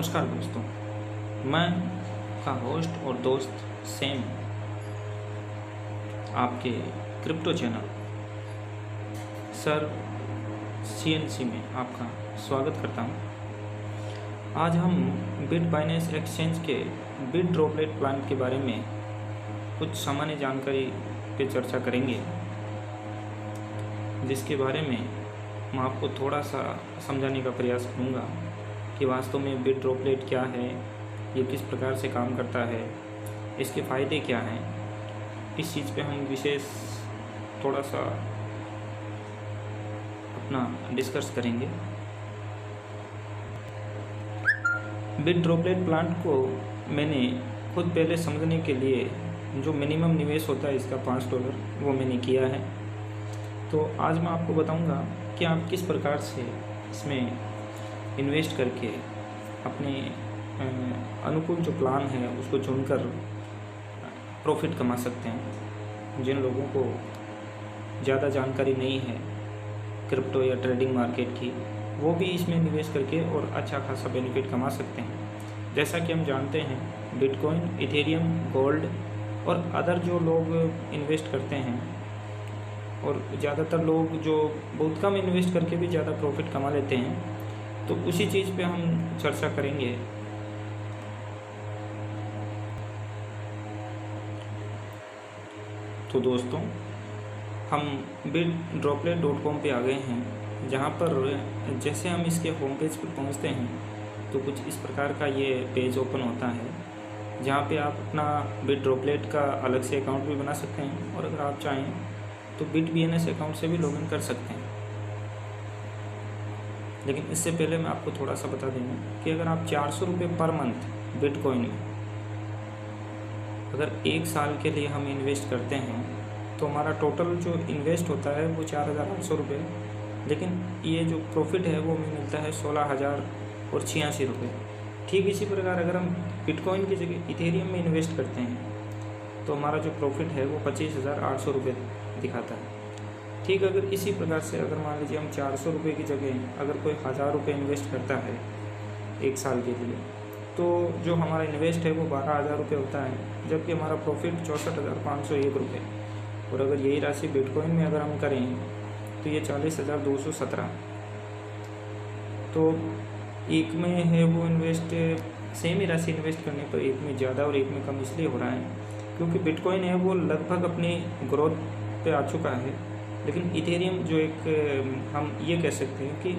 नमस्कार दोस्तों, मैं का होस्ट और दोस्त सेम आपके क्रिप्टो चैनल सर CNC में आपका स्वागत करता हूं। आज हम बिट बाइनेंस एक्सचेंज के बिट ड्रॉपलेट प्लान के बारे में कुछ सामान्य जानकारी पे चर्चा करेंगे, जिसके बारे में मैं आपको थोड़ा सा समझाने का प्रयास करूँगा कि वास्तव में बिट ड्रॉपलेट क्या है, ये किस प्रकार से काम करता है, इसके फ़ायदे क्या हैं। इस चीज़ पे हम विशेष थोड़ा सा अपना डिस्कस करेंगे। बिट ड्रॉपलेट प्लांट को मैंने खुद पहले समझने के लिए जो मिनिमम निवेश होता है इसका $5 वो मैंने किया है। तो आज मैं आपको बताऊंगा कि आप किस प्रकार से इसमें इन्वेस्ट करके अपने अनुकूल जो प्लान है उसको चुनकर प्रॉफिट कमा सकते हैं। जिन लोगों को ज़्यादा जानकारी नहीं है क्रिप्टो या ट्रेडिंग मार्केट की, वो भी इसमें निवेश करके और अच्छा खासा बेनिफिट कमा सकते हैं। जैसा कि हम जानते हैं, बिटकॉइन, इथेरियम, गोल्ड और अदर जो लोग इन्वेस्ट करते हैं, और ज़्यादातर लोग जो बहुत कम इन्वेस्ट करके भी ज़्यादा प्रॉफिट कमा लेते हैं, तो उसी चीज़ पे हम चर्चा करेंगे। तो दोस्तों, हम bitdroplet.com पे आ गए हैं, जहाँ पर जैसे हम इसके होम पेज पर पहुँचते हैं तो कुछ इस प्रकार का ये पेज ओपन होता है, जहाँ पे आप अपना बिट ड्रॉपलेट का अलग से अकाउंट भी बना सकते हैं, और अगर आप चाहें तो BitBNS अकाउंट से भी लॉगिन कर सकते हैं। लेकिन इससे पहले मैं आपको थोड़ा सा बता दूँ कि अगर आप ₹400 पर मंथ बिटकॉइन में अगर 1 साल के लिए हम इन्वेस्ट करते हैं तो हमारा टोटल जो इन्वेस्ट होता है वो ₹4,800, लेकिन ये जो प्रॉफिट है वो हमें मिलता है ₹16,086। ठीक इसी प्रकार अगर हम बिटकॉइन की जगह इथेरियम में इन्वेस्ट करते हैं तो हमारा जो प्रॉफिट है वो ₹25,800 दिखाता है। ठीक, अगर इसी प्रकार से अगर मान लीजिए हम ₹400 की जगह अगर कोई ₹1,000 इन्वेस्ट करता है 1 साल के लिए, तो जो हमारा इन्वेस्ट है वो ₹12,000 होता है, जबकि हमारा प्रॉफिट ₹64,501। और अगर यही राशि बिटकॉइन में अगर हम करें तो ये 40,217। तो एक में है वो इन्वेस्ट, सेम ही राशि इन्वेस्ट करने पर एक में ज़्यादा और एक में कम इसलिए हो रहा है क्योंकि बिटकॉइन है वो लगभग अपनी ग्रोथ पे आ चुका है। लेकिन इथेरियम जो एक हम ये कह सकते हैं कि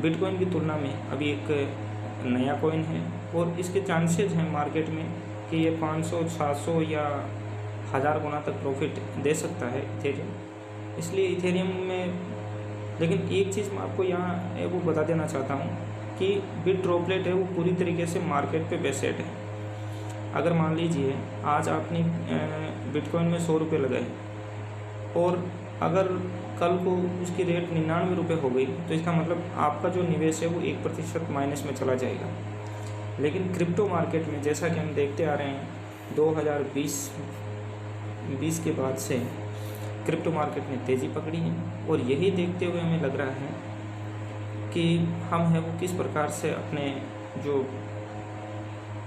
बिटकॉइन की तुलना में अभी एक नया कॉइन है, और इसके चांसेस हैं मार्केट में कि ये 500, 700 या 1000 गुना तक प्रॉफिट दे सकता है इथेरियम। इसलिए इथेरियम में, लेकिन एक चीज़ मैं आपको यहाँ वो बता देना चाहता हूँ कि बिट ड्रॉपलेट है वो पूरी तरीके से मार्केट पे बेस्ड है। अगर मान लीजिए आज आपने बिटकॉइन में ₹100 लगाए और अगर कल को उसकी रेट ₹99 हो गई, तो इसका मतलब आपका जो निवेश है वो 1% माइनस में चला जाएगा। लेकिन क्रिप्टो मार्केट में जैसा कि हम देखते आ रहे हैं 2020 के बाद से क्रिप्टो मार्केट ने तेज़ी पकड़ी है, और यही देखते हुए हमें लग रहा है कि हम है वो किस प्रकार से अपने जो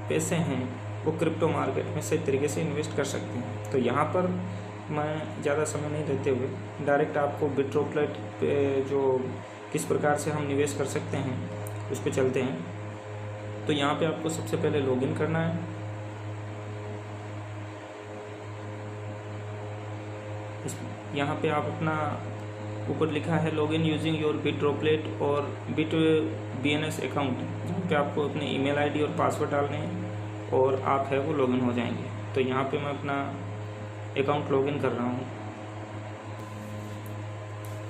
पैसे हैं वो क्रिप्टो मार्केट में सही तरीके से इन्वेस्ट कर सकते हैं। तो यहाँ पर मैं ज़्यादा समय नहीं लेते हुए डायरेक्ट आपको बिट ड्रॉपलेट पे जो किस प्रकार से हम निवेश कर सकते हैं उस पर चलते हैं। तो यहाँ पे आपको सबसे पहले लॉगिन करना है। यहाँ पे आप अपना ऊपर लिखा है login using your bit droplet और BitBNS अकाउंट, जहाँ पे आपको अपने ईमेल आईडी और पासवर्ड डालने हैं और आप है वो लॉगिन हो जाएंगे। तो यहाँ पे मैं अपना अकाउंट लॉगिन कर रहा हूँ।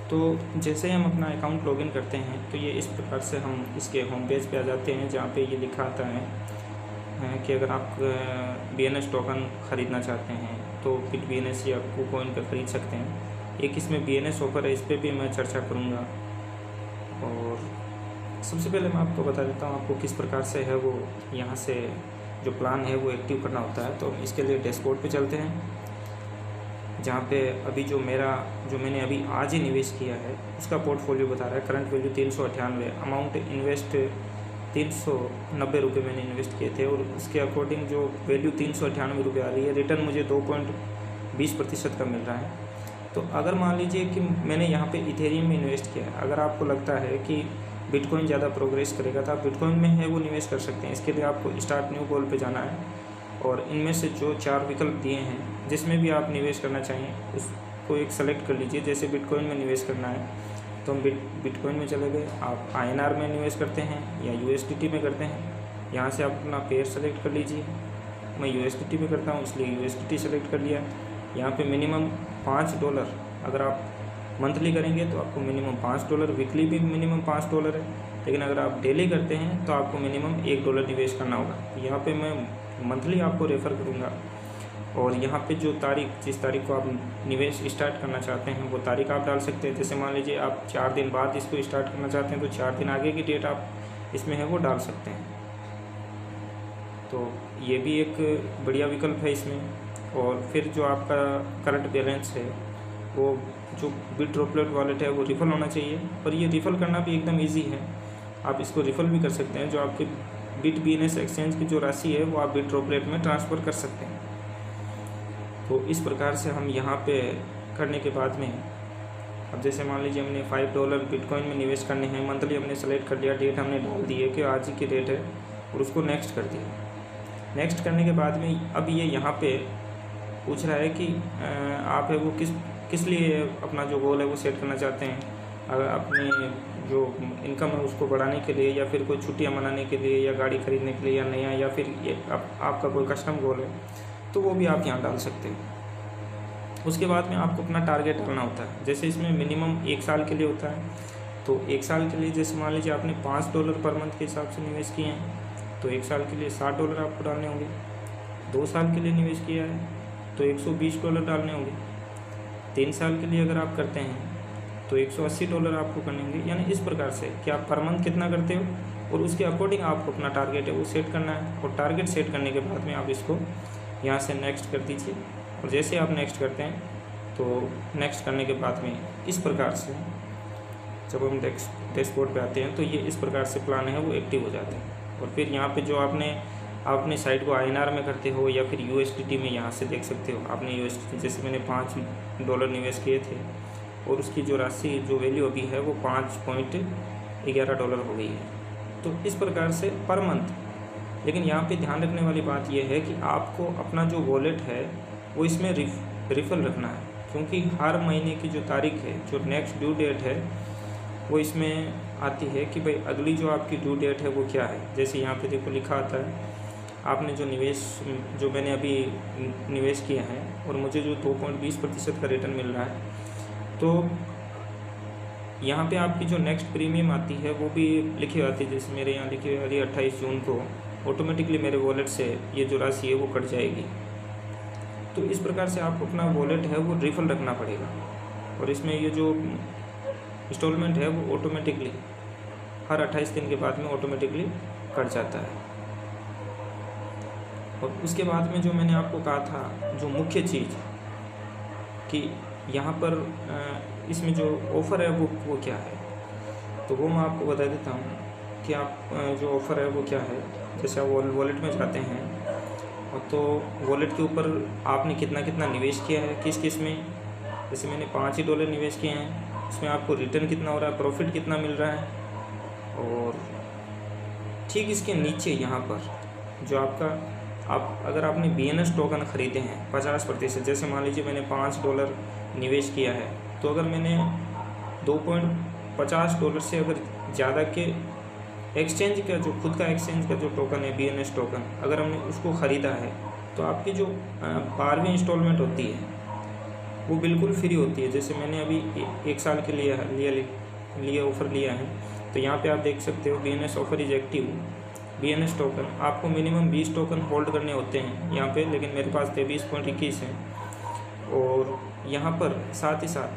तो जैसे हम अपना अकाउंट लॉगिन करते हैं तो ये इस प्रकार से हम इसके होम पेज पे आ जाते हैं, जहाँ पे ये लिखा आता है कि अगर आप BNS टोकन ख़रीदना चाहते हैं तो BitBNS या KuCoin पे ख़रीद सकते हैं। एक इसमें BNS ऑफर है, इस पर भी मैं चर्चा करूँगा। और सबसे पहले मैं आपको बता देता हूँ आपको किस प्रकार से है वो यहाँ से जो प्लान है वो एक्टिव करना होता है। तो इसके लिए डैशबोर्ड पे चलते हैं, जहाँ पे अभी जो मैंने अभी आज ही निवेश किया है उसका पोर्टफोलियो बता रहा है। करंट वैल्यू 398, अमाउंट इन्वेस्ट 390 मैंने इन्वेस्ट किए थे और उसके अकॉर्डिंग जो वैल्यू 398 आ रही है, रिटर्न मुझे 2.20% का मिल रहा है। तो अगर मान लीजिए कि मैंने यहाँ पे इथेरियम में इन्वेस्ट किया है, अगर आपको लगता है कि बिटकॉइन ज़्यादा प्रोग्रेस करेगा तो आप बिटकॉइन में है वो निवेश कर सकते हैं। इसके लिए आपको स्टार्ट न्यू गोल पे जाना है और इनमें से जो 4 विकल्प दिए हैं जिसमें भी आप निवेश करना चाहिए उसको एक सेलेक्ट कर लीजिए। जैसे बिटकॉइन में निवेश करना है तो हम बिटकॉइन में चले गए, आप INR में निवेश करते हैं या USDT में करते हैं, यहाँ से आप अपना पेयर सेलेक्ट कर लीजिए। मैं USDT में करता हूँ इसलिए USDT सेलेक्ट कर लिया। यहाँ पे मिनिमम $5, अगर आप मंथली करेंगे तो आपको मिनिमम $5, वीकली भी मिनिमम $5 है, लेकिन अगर आप डेली करते हैं तो आपको मिनिमम $1 निवेश करना होगा। यहाँ पे मैं मंथली आपको रेफ़र करूँगा और यहाँ पे जो तारीख, जिस तारीख को आप निवेश स्टार्ट करना चाहते हैं वो तारीख आप डाल सकते हैं। जैसे मान लीजिए आप 4 दिन बाद इसको स्टार्ट करना चाहते हैं तो 4 दिन आगे की डेट आप इसमें है वो डाल सकते हैं। तो ये भी एक बढ़िया विकल्प है इसमें। और फिर जो आपका करंट बैलेंस है वो जो बिटड्रॉपलेट वॉलेट है वो रिफ़ल होना चाहिए, और ये रिफ़ल करना भी एकदम ईजी है। आप इसको रिफ़ल भी कर सकते हैं। जो आपके BitBNS एक्सचेंज की जो राशि है वो आप बिटड्रॉपलेट में ट्रांसफ़र कर सकते हैं। तो इस प्रकार से हम यहाँ पे करने के बाद में, अब जैसे मान लीजिए हमने $5 बिटकॉइन में निवेश करने हैं, मंथली हमने सेलेक्ट कर लिया, डेट हमने डाल दी है कि आज ही की डेट है और उसको नेक्स्ट कर दिया। नेक्स्ट करने के बाद में अब ये यहाँ पे पूछ रहा है कि आप है वो किस लिए अपना जो गोल है वो सेट करना चाहते हैं। अगर अपने जो इनकम है उसको बढ़ाने के लिए, या फिर कोई छुट्टियाँ मनाने के लिए, या गाड़ी खरीदने के लिए, या नया, या फिर ये आपका कोई कस्टम गोल है तो वो भी आप यहाँ डाल सकते हो। उसके बाद में आपको अपना टारगेट डालना होता है। जैसे इसमें मिनिमम 1 साल के लिए होता है, तो 1 साल के लिए जैसे मान लीजिए आपने $5 पर मंथ के हिसाब से निवेश किए हैं तो 1 साल के लिए $60 आपको डालने होंगे। 2 साल के लिए निवेश किया है तो $120 डालने होंगे। 3 साल के लिए अगर आप करते हैं तो $180 आपको करने होंगे। यानी इस प्रकार से कि आप पर मंथ कितना करते हो और उसके अकॉर्डिंग आपको अपना टारगेट है वो सेट करना है। और टारगेट सेट करने के बाद में आप इसको यहाँ से नेक्स्ट कर दीजिए, और जैसे आप नेक्स्ट करते हैं तो नेक्स्ट करने के बाद में इस प्रकार से जब हम डैशबोर्ड पे आते हैं तो ये इस प्रकार से प्लान है वो एक्टिव हो जाते हैं। और फिर यहाँ पे जो आपने अपनी साइट को INR में करते हो या फिर USDT में यहाँ से देख सकते हो। आपने USDT, जैसे मैंने $5 निवेश किए थे और उसकी जो राशि, जो वैल्यू अभी है वो $5.11 हो गई है। तो इस प्रकार से पर मंथ। लेकिन यहाँ पे ध्यान रखने वाली बात यह है कि आपको अपना जो वॉलेट है वो इसमें रिफ़ल रखना है, क्योंकि हर महीने की जो तारीख है, जो नेक्स्ट ड्यू डेट है वो इसमें आती है कि भाई अगली जो आपकी ड्यू डेट है वो क्या है। जैसे यहाँ पे देखो लिखा आता है आपने जो मैंने अभी निवेश किया है और मुझे जो 2.20% का रिटर्न मिल रहा है, तो यहाँ पे आपकी जो नेक्स्ट प्रीमियम आती है वो भी लिखी आती है। जैसे मेरे यहाँ लिखी हुई 28 जून को ऑटोमेटिकली मेरे वॉलेट से ये जो राशि है वो कट जाएगी। तो इस प्रकार से आपको अपना वॉलेट है वो रिफ़ल रखना पड़ेगा, और इसमें ये जो इंस्टॉलमेंट है वो ऑटोमेटिकली हर 28 दिन के बाद में ऑटोमेटिकली कट जाता है। और उसके बाद में जो मैंने आपको कहा था, जो मुख्य चीज़ कि यहाँ पर इसमें जो ऑफ़र है वो क्या है, तो वो मैं आपको बता देता हूँ कि आप जो ऑफ़र है वो क्या है। जैसे आप वॉलेट में जाते हैं और तो वॉलेट के ऊपर आपने कितना निवेश किया है, किस में। जैसे मैंने $5 निवेश किए हैं, उसमें आपको रिटर्न कितना हो रहा है, प्रॉफिट कितना मिल रहा है। और ठीक इसके नीचे यहाँ पर जो आप अगर आपने BNS टोकन ख़रीदे हैं 50%, जैसे मान लीजिए मैंने $5 निवेश किया है, तो अगर मैंने $2.50 से अगर ज़्यादा के एक्सचेंज का, जो खुद का एक्सचेंज का जो टोकन है BNS टोकन, अगर हमने उसको ख़रीदा है तो आपकी जो 12वीं इंस्टॉलमेंट होती है वो बिल्कुल फ्री होती है। जैसे मैंने अभी 1 साल के लिए ऑफ़र लिया है, तो यहाँ पे आप देख सकते हो BNS offer is active. BNS token आपको मिनिमम 20 टोकन होल्ड करने होते हैं यहाँ पे, लेकिन मेरे पास 23.21 हैं। और यहाँ पर साथ ही साथ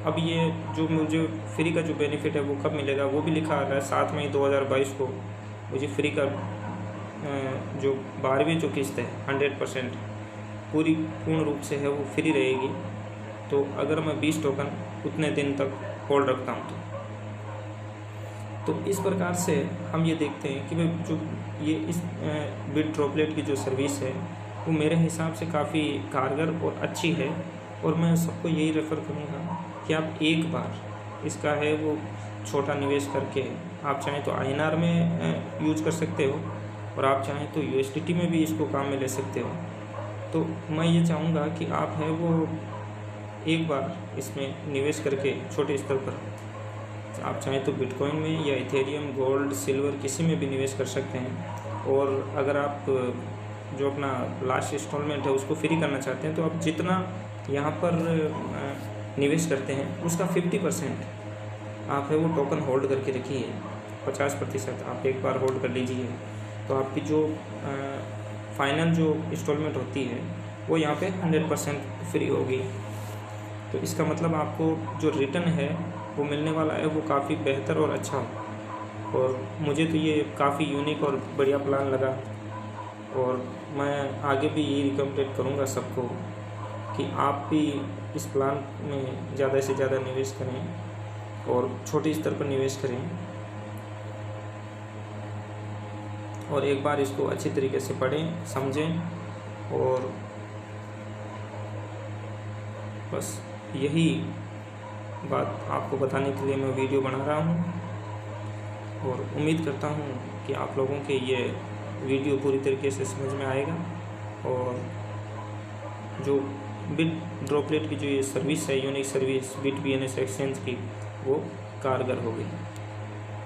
अब ये जो मुझे फ्री का जो बेनिफिट है वो कब मिलेगा वो भी लिखा आ रहा है। 7 मई 2022 को मुझे फ्री का जो 12वीं जो किस्त है 100% पूर्ण रूप से है वो फ्री रहेगी। तो अगर मैं 20 टोकन उतने दिन तक होल्ड रखता हूँ तो इस प्रकार से हम ये देखते हैं कि भाई जो ये इस Bitdroplet की जो सर्विस है वो मेरे हिसाब से काफ़ी कारगर और अच्छी है, और मैं सबको यही रेफ़र करूँगा कि आप एक बार इसका है वो छोटा निवेश करके आप चाहें तो INR में यूज़ कर सकते हो, और आप चाहें तो USDT में भी इसको काम में ले सकते हो। तो मैं ये चाहूँगा कि आप है वो एक बार इसमें निवेश करके छोटे स्तर पर, आप चाहें तो बिटकॉइन में या इथेरियम, गोल्ड, सिल्वर किसी में भी निवेश कर सकते हैं। और अगर आप जो अपना लास्ट इंस्टॉलमेंट है उसको फ्री करना चाहते हैं तो आप जितना यहाँ पर निवेश करते हैं उसका 50% आप है वो टोकन होल्ड करके रखिए। 50% आप एक बार होल्ड कर लीजिए, तो आपकी जो फाइनल जो इंस्टॉलमेंट होती है वो यहाँ पे 100% फ्री होगी। तो इसका मतलब आपको जो रिटर्न है वो मिलने वाला है वो काफ़ी बेहतर और अच्छा हो। और मुझे तो ये काफ़ी यूनिक और बढ़िया प्लान लगा, और मैं आगे भी यही रिकमेंड करूँगा सबको कि आप भी इस प्लान में ज़्यादा से ज़्यादा निवेश करें और छोटे स्तर पर निवेश करें, और एक बार इसको अच्छी तरीके से पढ़ें, समझें। और बस यही बात आपको बताने के लिए मैं वीडियो बना रहा हूँ, और उम्मीद करता हूँ कि आप लोगों के ये वीडियो पूरी तरीके से समझ में आएगा, और जो Bitdroplet की जो ये सर्विस है, यूनिक सर्विस BitBNS एक्सचेंज की, वो कारगर होगी।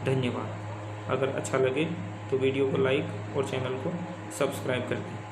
धन्यवाद। अगर अच्छा लगे तो वीडियो को लाइक और चैनल को सब्सक्राइब कर दें।